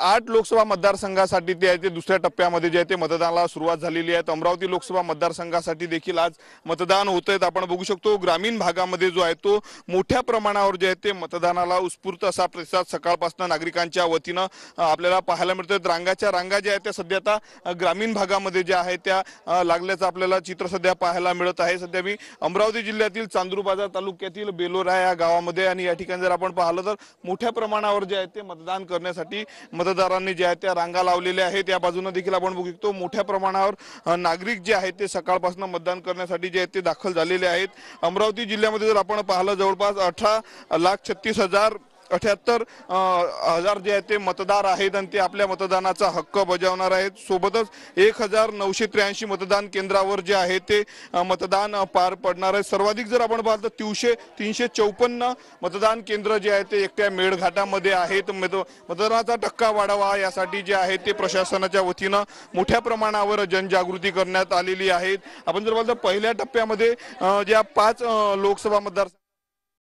8 लोकसभा मतदारसंघासाठी ते आहे ते दुसऱ्या टप्प्यामध्ये जे आहे ते मतदानाला सुरुवात झालेली आहे। अमरावती लोकसभा मतदारसंघासाठी देखील आज मतदान होतंय। आपण बघू शकतो ग्रामीण भागामध्ये जो आहे तो मोठ्या प्रमाणावर जे आहे ते मतदानाला उत्स्फूर्त असा प्रतिसाद सकाळपासून नागरिकांच्या वतीनं आपल्याला पाहायला मिळतोय। रांगाच्या रांगा ज्या आहेत त्या सध्या आता ग्रामीण भागामध्ये ज्या आहेत त्या लागल्याचं आपल्याला चित्र सध्या पाहायला मिळत आहे। सध्या मी अमरावती जिल्ह्यातील चांदूर बाजार तालुक्यातील बेलोरा या गावामध्ये आणि या ठिकाणी जर आपण पाहिलं तर मोठ्या प्रमाणावर जे आहे ते मतदान करण्यासाठी मतदारांनी जे आहे त्या रांगा लावलेल्या आहेत। या बाजूने देखील आपण बघू शकतो मोठ्या प्रमाणावर नागरिक जे आहेत ते सकाळपासून मतदान करण्यासाठी जे आहेत ते दाखल झालेले आहेत। अमरावती जिल्ह्यामध्ये जर आपण पाहिलं जवळपास 18,36,078 जे आहेत ते मतदार आहेत आणि ते आपल्या मतदानाचा हक्क बजावणार आहेत। सोबतच 1,983 मतदान केंद्रावर जे आहे ते मतदान पार पडणार आहे। सर्वाधिक जर आपण पाहिलं तर 354 मतदान केंद्र जे आहेत ते एकट्या मेळघाटामध्ये आहेत। मतदानाचा टक्का वाढावा यासाठी जे आहे ते प्रशासनाच्या वतीनं मोठ्या प्रमाणावर जनजागृती करण्यात आलेली आहे। आपण जर पाहिलं तर पहिल्या टप्प्यामध्ये ज्या 5 लोकसभा मतदार